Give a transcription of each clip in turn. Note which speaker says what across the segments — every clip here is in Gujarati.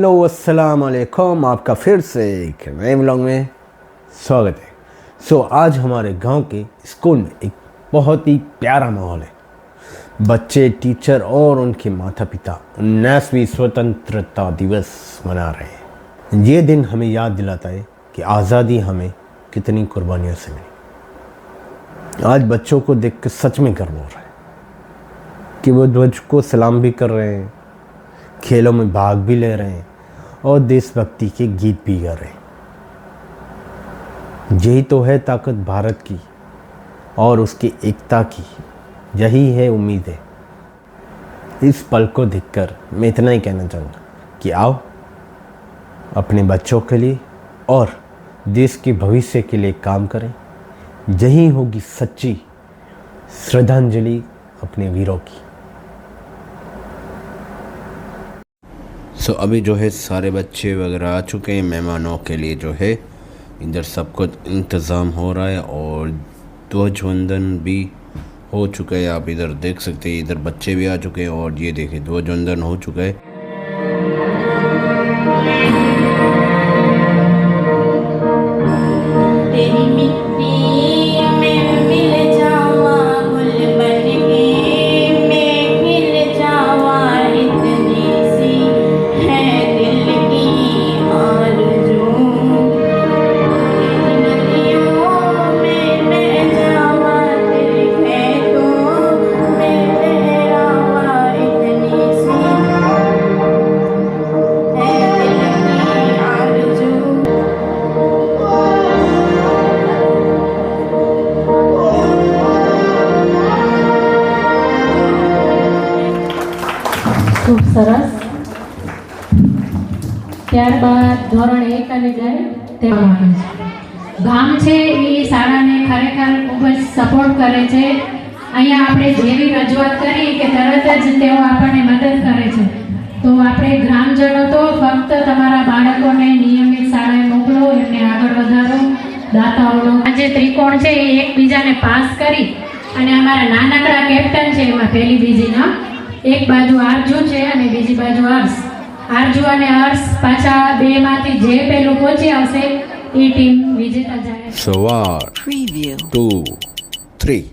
Speaker 1: हेलो अस्सलाम वालेकुम, आपका फिर से एक नए व्लॉग में स्वागत है। आज हमारे गांव के स्कूल में एक बहुत ही प्यारा माहौल है। बच्चे, टीचर और उनके माता पिता 19वीं स्वतंत्रता दिवस मना रहे हैं। ये दिन हमें याद दिलाता है कि आज़ादी हमें कितनी कुर्बानियों से मिली। आज बच्चों को देख कर सच में गर्व हो रहा है कि वो ध्वज को सलाम भी कर रहे हैं, खेलों में भाग भी ले रहे हैं और देशभक्ति के गीत भी गा रहे हैं। यही तो है ताकत भारत की और उसकी एकता की, यही है उम्मीद है। इस पल को देखकर मैं इतना ही कहना चाहूँगा कि आओ अपने बच्चों के लिए और देश के भविष्य के लिए काम करें। यही होगी सच्ची श्रद्धांजलि अपने वीरों की। अभी जो है सारे बच्चे वगैरह आ चुके हैं। मेहमानों के लिए जो है इधर सब कुछ इंतज़ाम हो रहा है और ध्वजवंदन भी हो चुका है। आप इधर देख सकते हैं, इधर बच्चे भी आ चुके हैं और ये देखें ध्वजवंदन हो चुका है।
Speaker 2: खूब सरस। ત્યારબાદ ધોરણ 1 અને 2 તેમાં આવે છે। ગામ છે એ શાળાને ખરેખર ખૂબ જ સપોર્ટ કરે છે। અહીંયા આપણે જેવી રજૂઆત કરી કે તરત જ તેઓ આપણને મદદ કરે છે। તો આપણે ગ્રામજનો તો ફક્ત તમારા બાળકોને નિયમિત શાળાએ મોકલો, એમને આગળ વધારો। દાતાઓનો આ જે ત્રિકોણ છે એ એકબીજાને પાસ કરી અને અમારા નાનકડા કેપ્ટન છે એમાં પહેલી બીજીના એક બાજુ આરજુ છે અને બીજી બાજુ હર્ષ। આરજુ અને હર્ષ પાછા બે માંથી જે પહેલું પહોંચી આવશે એ ટીમ વિજેતા જાય।
Speaker 1: 1 2 3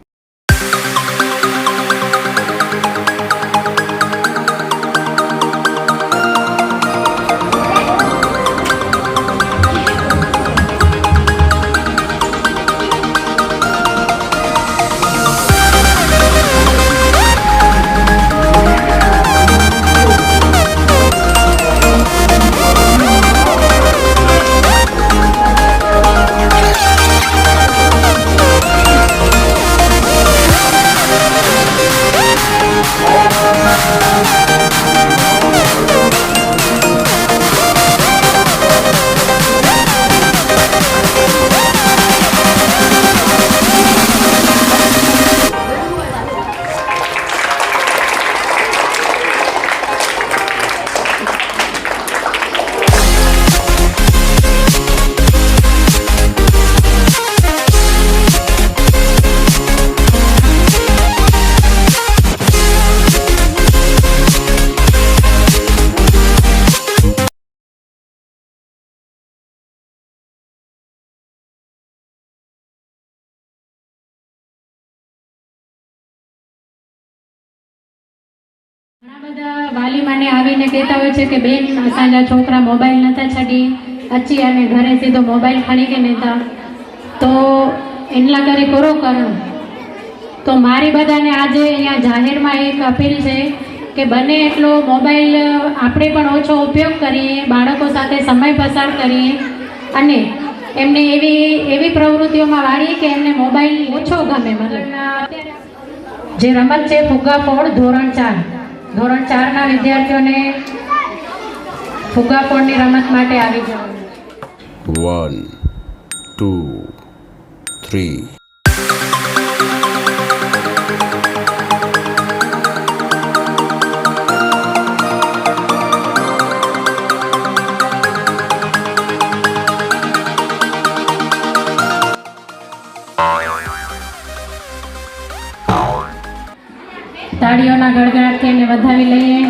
Speaker 2: ઘણા બધા વાલી મને આવીને કહેતા હોય છે કે બેન અસાંજા છોકરા મોબાઈલ નતા છડી અચી અને ઘરે સીધો મોબાઈલ ખણી કે નતા, તો એનલા કરે કરો કરણ। તો મારી બધાને આજે અહીંયા જાહેરમાં એક અપીલ છે કે બને એટલો મોબાઈલ આપણે પણ ઓછો ઉપયોગ કરીએ, બાળકો સાથે સમય પસાર કરીએ અને એમને એવી પ્રવૃત્તિઓમાં વાળીએ કે એમને મોબાઈલ ઓછો ગમે। મતલબ જે રમત છે ફુગ્ગા ફોડ ધોરણ 4 ના વિદ્યાર્થીઓને ફુગ્ગા ફોડની રમત માટે આવી જવાનું।
Speaker 1: 1 2 3
Speaker 2: તાળીઓના ગડગડાટથી એને વધાવી લઈએ।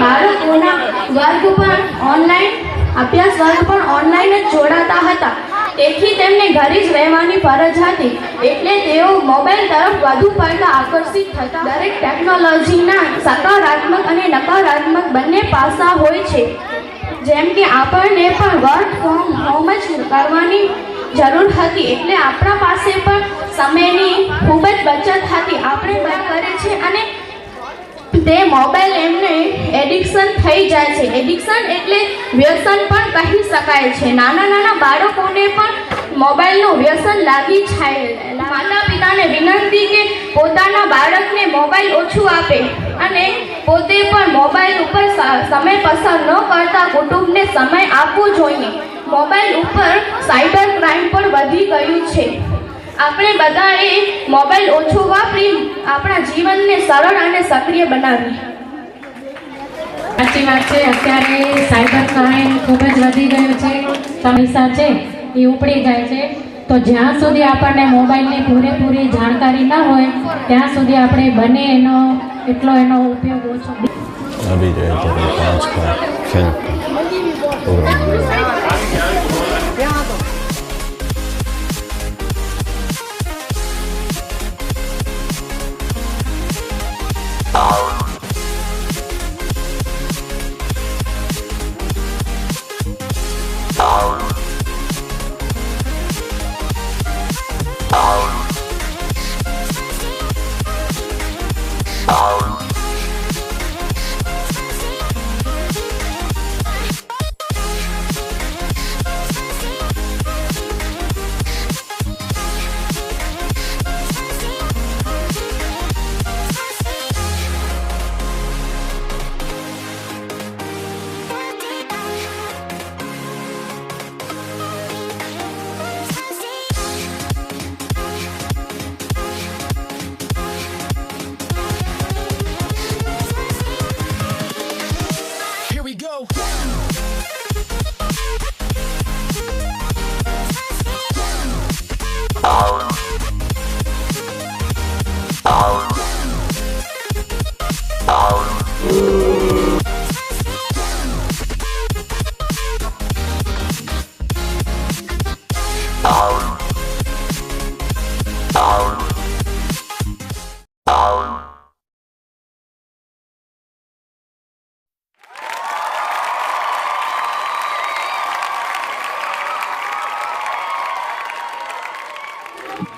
Speaker 3: બાળકોના વર્ગ પણ ઓનલાઈન અભ્યાસ વર્ગ પણ ઓનલાઈન જ જોડાતા હતા. તેથી તેમને ઘરે જ રહેવાની ફરજ હતી, એટલે તેઓ મોબાઈલ તરફ વધુ પડતા આકર્ષિત થતા. દરેક ટેકનોલોજીના સકારાત્મક અને નકારાત્મક બંને પાસા હોય છે. જેમ કે આપણને પણ વર્ક ફ્રોમ હોમ જ કરવાની જરૂર હતી, એટલે આપણા પાસે પણ સમયની ખૂબ જ બચત હતી. આપણે બધા કરે છે અને તે મોબાઈલ એમને એડિક્શન થઈ જાય છે. એડિક્શન એટલે વ્યસન પણ કહી શકાય છે. નાના નાના બાળકોને પણ મોબાઈલનું વ્યસન લાગી જાય. માતા પિતાને વિનંતી કે પોતાના બાળકને મોબાઈલ ઓછું આપે અને પોતે પણ મોબાઈલ ઉપર સમય પસાર ન કરતા કુટુંબને સમય આપવો જોઈએ. મોબાઈલ ઉપર સાયબર ક્રાઇમ પણ વધી ગયું છે. આપણે બધાએ મોબાઈલ ઓછો વાપરી આપણા જીવનને સરળ અને સક્રિય બનાવીએ.
Speaker 2: સાચી વાત છે. અત્યારે સાયબર ક્રાઇમ ખૂબ જ વધી ગયું છે. પૈસા છે એ ઉપડી જાય છે. તો જ્યાં સુધી આપણને મોબાઈલની પૂરેપૂરી જાણકારી ના હોય ત્યાં સુધી આપણે બને એટલો એનો ઉપયોગ ઓછો.
Speaker 1: अभी जो है तो 5 का खेल का प्रोग्राम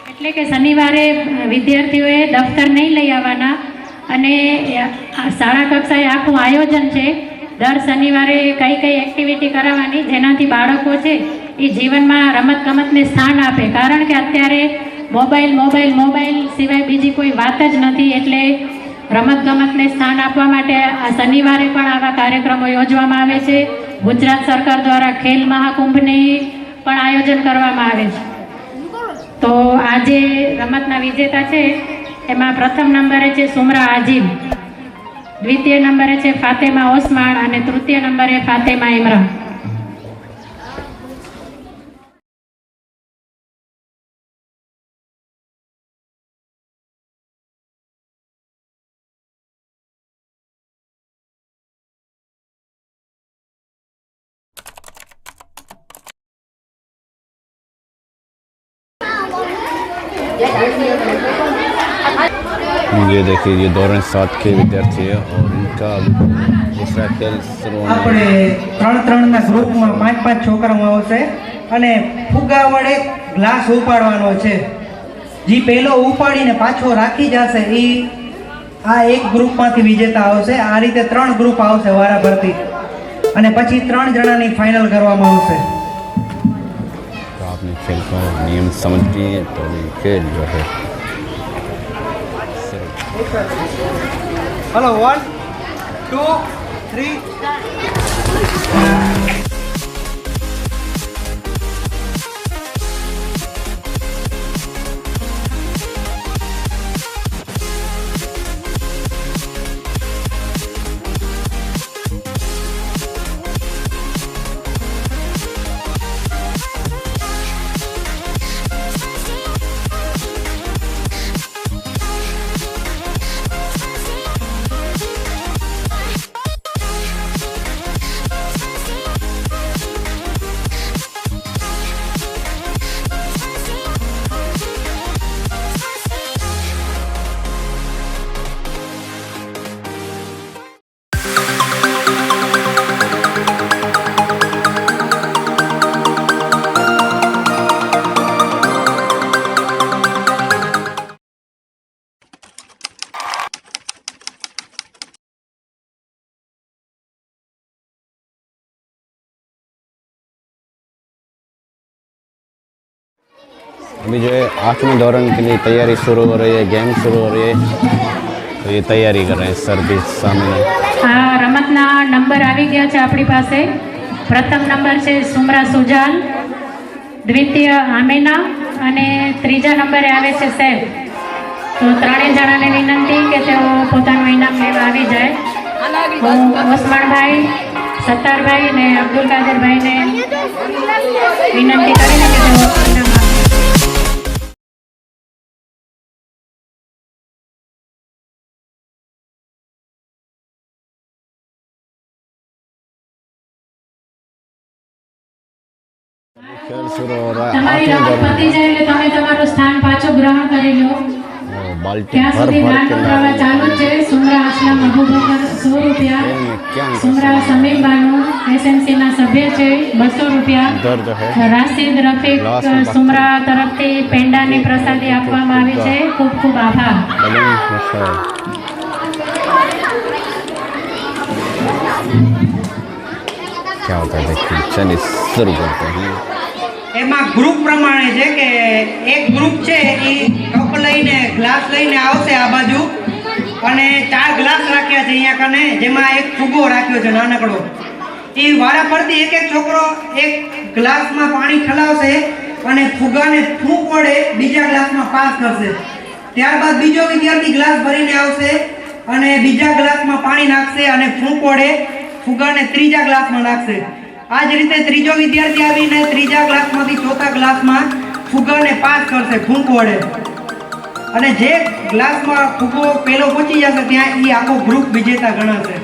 Speaker 2: એટલે કે શનિવારે વિદ્યાર્થીઓએ દફતર નહીં લઈ આવવાના અને શાળા કક્ષાએ આખું આયોજન છે. દર શનિવારે કઈ કઈ એક્ટિવિટી કરાવવાની જેનાથી બાળકો છે એ જીવનમાં રમતગમતને સ્થાન આપે. કારણ કે અત્યારે મોબાઈલ સિવાય બીજી કોઈ વાત જ નથી. એટલે રમતગમતને સ્થાન આપવા માટે આ શનિવારે પણ આવા કાર્યક્રમો યોજવામાં આવે છે. ગુજરાત સરકાર દ્વારા ખેલ મહાકુંભની પણ આયોજન કરવામાં આવે છે. તો આજે રમતના વિજેતા છે એમાં પ્રથમ નંબરે છે સુમરા આજીમ, દ્વિતીય નંબરે છે ફાતેમા ઓસમાણ અને તૃતીય નંબરે ફાતેમા ઇમરાન.
Speaker 1: ये देखिए ये दौरान 7 के विद्यार्थी है और इनका दूसरा खेल शुरू
Speaker 4: આપણે 3-3 ગ્રુપમાં 5-5 છોકરાઓ આવશે અને ફુગ્ગા વડે ગ્લાસ ઉપાડવાનો છે. જે પહેલો ઉપાડીને પાછો રાખી જશે એ આ એક ગ્રુપમાંથી વિજેતા આવશે. આ રીતે 3 ગ્રુપ આવશે વારાફરતી અને પછી 3 જણાની ફાઇનલ કરવામાં આવશે.
Speaker 1: तो आपने खेल का नियम समझ लिए तो ये खेल जो है
Speaker 4: હલો 1 2 3
Speaker 5: Bye. अभी जो है 8वें दौरान के लिए तैयारी शुरू हो रही है, गेम शुरू हो रही है, तो ये तैयारी कर रहे हैं सर भी सामने।
Speaker 2: આ રમતના નંબર આવી ગયા છે આપણી પાસે. પ્રથમ નંબર છે સુમરા સુજાલ, દ્વિતીય આમેના અને ત્રીજા નંબરે આવે છે સૈફ. તો ત્રણેય જણાને વિનંતી કે તેઓ પોતાનું ઇનામ લેવા આવી જાય. હું ઓસમાણભાઈ, સત્તારભાઈ અને અબ્દુલ કાદરભાઈને વિનંતી કરીને કે તેઓ ઇનામ આપે.
Speaker 5: खेल शुरू हो रहा है
Speaker 2: તમારી
Speaker 5: 8वें
Speaker 2: રમત
Speaker 5: दौरान
Speaker 2: પતી જાય એટલે તમે તમારું સ્થાન પાછું ગ્રહણ કરી લો.
Speaker 5: बाल्टी
Speaker 2: ત્યાં
Speaker 5: भर
Speaker 2: સુધી
Speaker 5: भर
Speaker 2: નાનો
Speaker 5: के
Speaker 2: પ્રવાહ
Speaker 5: ला
Speaker 2: ચાલુ જ છે. સુમરા અસલમ અબુબકર 100 રૂપિયા,
Speaker 5: क्या
Speaker 2: સુમરા સમીમ બાનુ એસએમસી ના સભ્ય છે 200 રૂપિયા.
Speaker 5: इधर जो है
Speaker 2: રાશિદ રફીક
Speaker 5: Last में
Speaker 2: સુમરા તરફથી પેંડાની પ્રસાદી આપવામાં આવી છે. ખૂબ ખૂબ આભાર.
Speaker 5: बलून रखा है। क्या होता है देखिए, चलिए शुरू करते हैं।
Speaker 4: એમાં ગ્રુપ પ્રમાણે છે કે એક ગ્રુપ છે એ કપ લઈને ગ્લાસ લઈને આવશે આ બાજુ, અને 4 ગ્લાસ રાખ્યા છે અહીંયા કને, જેમાં એક ફુગ્ગો રાખ્યો છે નાનકડો. એ વારા પરથી એક એક છોકરો એક ગ્લાસમાં પાણી ઠલાવશે અને ફુગ્ગાને ફૂંક વડે બીજા ગ્લાસમાં પાસ કરશે. ત્યારબાદ બીજો વિદ્યાર્થી ગ્લાસ ભરીને આવશે અને બીજા ગ્લાસમાં પાણી નાખશે અને ફૂંક વડે ફુગ્ગાને ત્રીજા ગ્લાસમાં નાખશે. આ જ રીતે ત્રીજો વિદ્યાર્થી આવીને ત્રીજા ગ્લાસમાંથી ચોથા ગ્લાસમાં ફુગ્ગાને પાસ કરશે ફૂંક વડે, અને જે ગ્લાસમાં ફુગ્ગો પહેલો પહોંચી જશે ત્યાં એ આખો ગ્રુપ વિજેતા ગણાશે.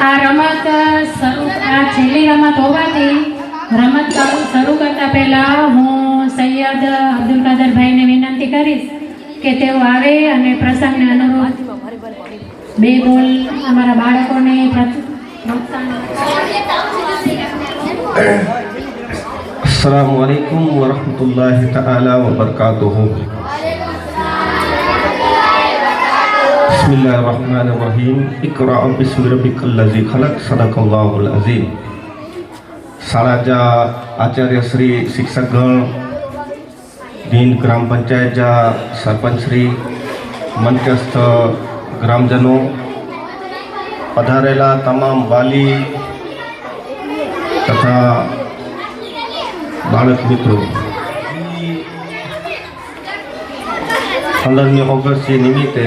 Speaker 2: આ રમત છેલ્લી રમત હોવાથી રમત શરૂ કરતા પહેલા હું સૈયદ અબ્દુલ કાદરભાઈને વિનંતી કરીશ કે તેઓ આવે અને પ્રસંગને અનુરૂપ 2 બોલ અમારા બાળકોને
Speaker 6: अस्सलामुअलैकुम वरहमतुल्लाहि तआला वबरकातुहू। बिस्मिल्लाहिर्रहमानिर्रहीम। इक़रा बिस्मि रब्बिकल्लज़ी खलक़ सदक़ल्लाहुल अज़ीम। शाळाच्या आचार्यश्री, शिक्षकगण, दीन ग्राम पंचायतच्या सरपंचश्री, मंचस्थ ग्रामजनों, पधारेला तमाम वाली तथा बालक मित्रों, 15 ऑगस्ट निमित्ते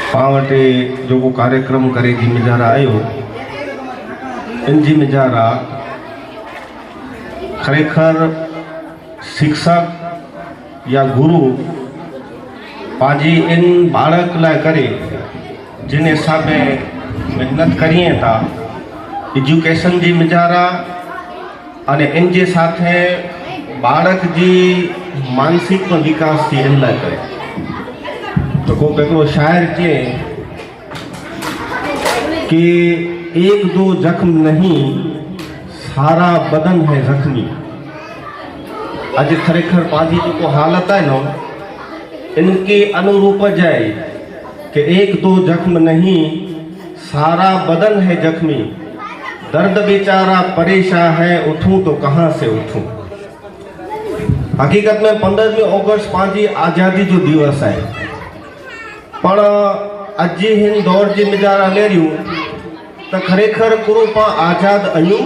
Speaker 6: पावटे जो को कार्यक्रम करे जिम्मेदारा आयो इन जिम्मेदारा खरेखर शिक्षक या गुरु पाजी इन बालक लाए करे जिन हिसाबे मेहनत करिए था एज्युकेशन जिम्मेदारा अने इन जे साथे बालक जी मानसिक विकास थी इन लाए करे। तो को केकरो शायर के कि 1-2 जख्म नहीं सारा बदन है जख्मी। आज खरेखर पाजी जो हालत है ना इनके अनुरूप जाए कि एक दो जख्म नहीं सारा बदन है जख्मी, दर्द बेचारा परेशान है, उठूं तो कहाँ से उठूं। हकीकत में 15 ऑगस्ट पांजी आज़ादी जो दिवस है, पण अज हिन दौर जी मिजारा ले रही तो खरेखर पूरो पा आज़ाद आयूं।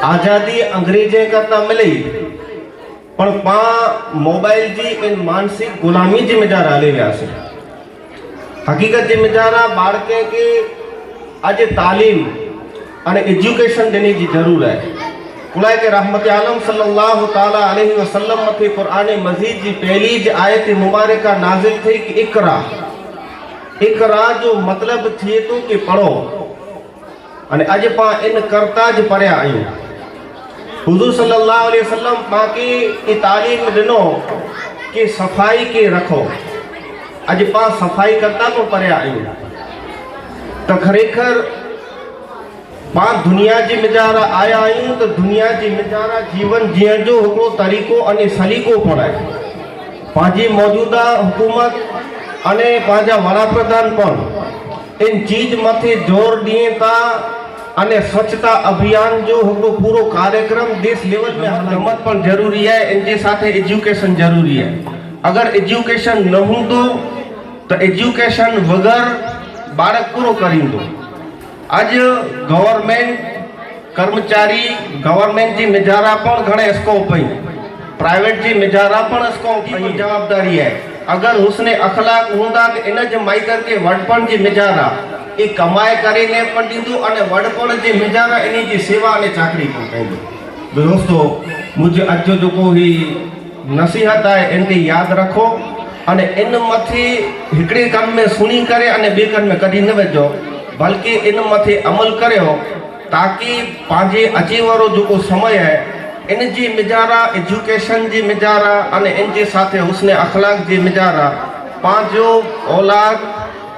Speaker 6: आज़ादी अंग्रेजे करता मिली पण पा मोबाइल जी इन मानसिक गुलामी जी मिजारा हले वियासीं। हकीकत जी मिजारा बाळके के आज तालीम अने एज्युकेशन देने की जरूर है। कुलाए के रहमत आलम सल्लल्लाहु ताला अलैहि वसल्लम मथे कुरान मजीद जी पहली जी आयत मुबारका नाज़िल थी कि इकरा। इकरा जो मतलब थिए तो कि पढ़ो अने अज पा इन करता ज पढ़िया आयूं। हुजूर सल्लल्लाहु अलैहि वसल्लम पाके ई तालीम दिनो कि सफाई के रखो। अज पा सफाई करता तो पढ़िया आयूं तो खरेखर पा दुनिया जी मिजारा आया आयूं तो दुनिया जी मिजारा जीवन जीअण जो हिकिड़ो तरीक़ो अने सलीक़ो पढ़ाए। पंहिंजी मौजूदा हुकूमत अने पंहिंजा वडाप्रधान पण इन चीज मथे जोर ॾिए था अने स्वच्छता अभियान जो हिकिड़ो पूरो कार्यक्रम देश लेवल में रमत पण जरूरी है, इनके साथ एजुकेशन जरूरी है। अगर एजुकेशन न हूंदो तो एजुकेशन वगर बाळक पूरो करींदो। अज गवर्नमेंट कर्मचारी गवर्नमेंट जी मिजारा पण घणे स्कोप है, प्राइवेट जी मिजारा पण स्कोप है। जवाबदारी है अगर हुस्ने अखलाक हूंदा कि इन जे माइतर के वडपण जी मिजारा ये कमाए करे ने पण दींदो अने वडपण जी मिजारा इनी जी सेवा अने चाकरी पण कंदो। दोस्तों मुझे अज जो को ही नसीहत है इनके याद रखो अने इन मथे हिकड़े कम में सुनी करे अने बे कम में कदी न वजो, बल्कि इन मथे अमल करियो ताकि पांजे अची वारो जो को समय है इन जी मिजारा एजुकेशन जी मिजारा अने इन जे साथे हुस्ने अखलाक जी मिजारा पांजो औलाद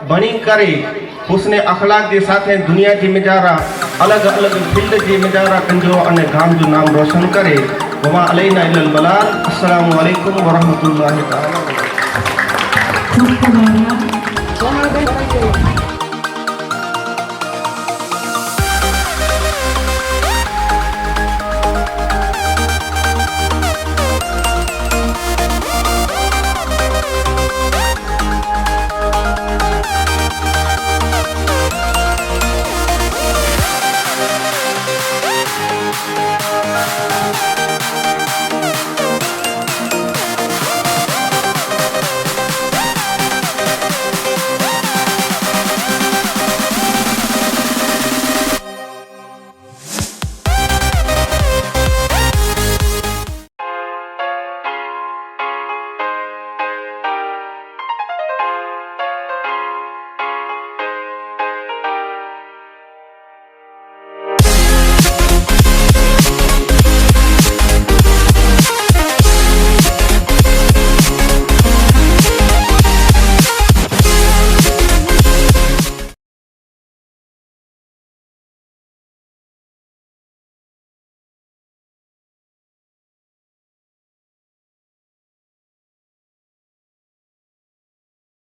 Speaker 6: बनी करे हुस्ने अखलाक के साथ दुनिया की मिजारा अलग अलग फील्ड की मिजारा कंजो अने गाम जो नाम रोशन करे। वमा अलैना इल्लल बलाग। अस्सलामु अलैकुम व रहमतुल्लाहि तआला।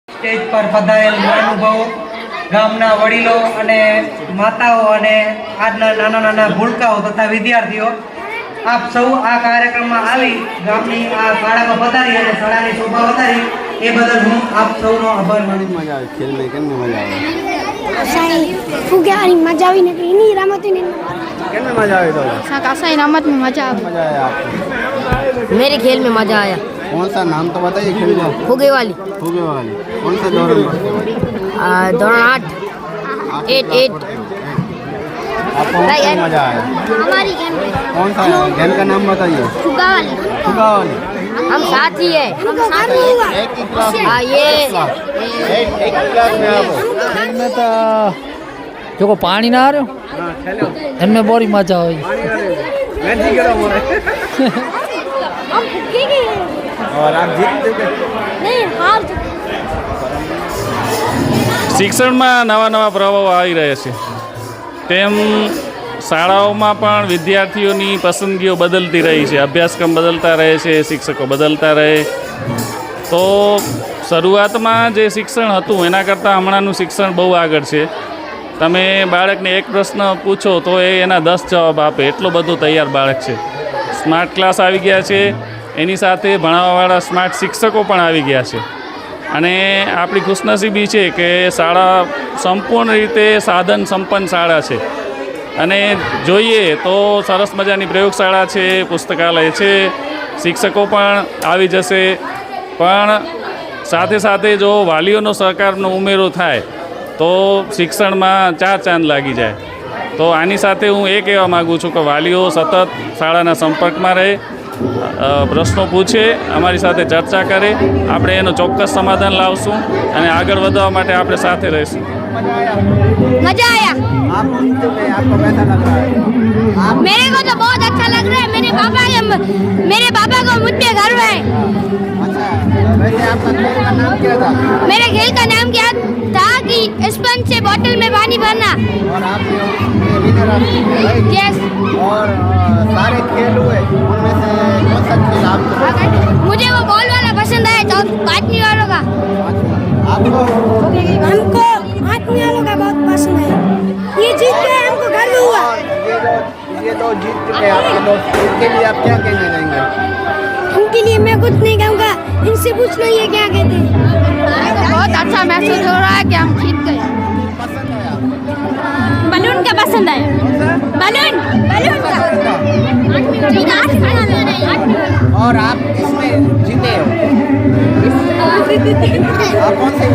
Speaker 4: સ્ટેજ પર પધારેલ મહાનુભાવો, ગામના વડીલો અને માતાઓ અને આજના નાના નાના ભૂલકાઓ તથા વિદ્યાર્થીઓ, આપ સૌ આ કાર્યક્રમમાં આવી ગામની આ શાળામાં પધારી અને શાળાની શોભા વધારી એ બદલ હું આપ સૌનો આભાર માનું છું।
Speaker 5: મજા આવે ખેલ में કેમ મજા આવે
Speaker 7: साईं फुगारी मजा भी नहीं इन्हीं रमत ने
Speaker 5: કેમ મજા આવે તો
Speaker 7: साईं रमत में मजा
Speaker 5: मजा आया आपको
Speaker 7: मेरे खेल में मजा आया।
Speaker 5: कौन सा नाम तो बताइए खेल का
Speaker 7: फुगे वाली
Speaker 5: कौन सा दौरान पढ़ते हो
Speaker 7: दौरान 8
Speaker 5: आपको कौन सा मजा आया
Speaker 7: हमारी गेम में
Speaker 5: कौन सा गेम का नाम बताइए
Speaker 7: फुगा वाली
Speaker 5: फुगा वाली
Speaker 7: हम साथ ही है
Speaker 5: एक ही क्लास में
Speaker 7: हाँ ये
Speaker 5: एक ही क्लास में आप
Speaker 8: खेल में तो जो को पानी ना आ रहे हो इनमें बड़ी मजा हुई
Speaker 7: हम फुगेंगे
Speaker 5: और आप जीतते
Speaker 7: नहीं हार
Speaker 9: શિક્ષણમાં નવા નવા પ્રભાવો આવી રહ્યા છે તેમ શાળાઓમાં પણ વિદ્યાર્થીઓની પસંદગીઓ બદલતી રહી છે, અભ્યાસક્રમ બદલતા રહે છે, શિક્ષકો બદલતા રહે. તો શરૂઆતમાં જે શિક્ષણ હતું એના કરતાં હમણાંનું શિક્ષણ બહુ આગળ છે. તમે બાળકને એક પ્રશ્ન પૂછો તો એ એના 10 જવાબ આપે, એટલો બધો તૈયાર બાળક છે. સ્માર્ટ ક્લાસ આવી ગયા છે, એની સાથે ભણાવવાવાળા સ્માર્ટ શિક્ષકો પણ આવી ગયા છે. અને આપણી ખુશનસીબી છે કે શાળા સંપૂર્ણ રીતે સાધન સંપન્ન શાળા છે. અને જોઈએ તો સરસ મજાની પ્રયોગશાળા છે, પુસ્તકાલય છે, શિક્ષકો પણ આવી જશે. પણ સાથે સાથે જો વાલીઓનો સહકારનો ઉમેરો થાય તો શિક્ષણમાં 4 ચાંદ લાગી જાય. તો આની સાથે હું એ કહેવા માગું છું કે વાલીઓ સતત શાળાના સંપર્કમાં રહે, પ્રશ્નો પૂછે, અમારી સાથે ચર્ચા કરે. આપણે એનો ચોક્કસ સમાધાન લાવશું અને આગળ વધવા માટે આપણે સાથે રહીશું.
Speaker 7: मजा आया।
Speaker 10: आपको कैसा लग रहा है?
Speaker 7: मेरे को तो बहुत अच्छा लग रहा है। मेरे पापा को मुझ पे गर्व है।
Speaker 10: अच्छा, वैसे आपका खेल का नाम क्या था?
Speaker 7: मेरे खेल का नाम क्या था कि स्पंज से बोतल में पानी भरना।
Speaker 10: और आप विनर आप
Speaker 7: यस।
Speaker 10: और सारे खेल हुए उनमें से कौन सा खेल आपको?
Speaker 7: मुझे वो बॉल वाला पसंद आया, तो काटने वालों का।
Speaker 10: आपको?
Speaker 7: हमको काटने वालों का बहुत पसंद है। ये जीत गए, हमको गर्व हुआ।
Speaker 10: ये तो जीत चुके आपके दोस्त, इसके लिए आप क्या कहना चाहेंगे?
Speaker 7: उनके लिए मैं कुछ नहीं कहूँगा, इनसे पूछ लो ये क्या कहते हैं। बहुत अच्छा महसूस हो रहा है कि हम जीत गए। बलून का पसंद आया। बलून का।
Speaker 10: और आप इसमें जीते हो? आप कौन से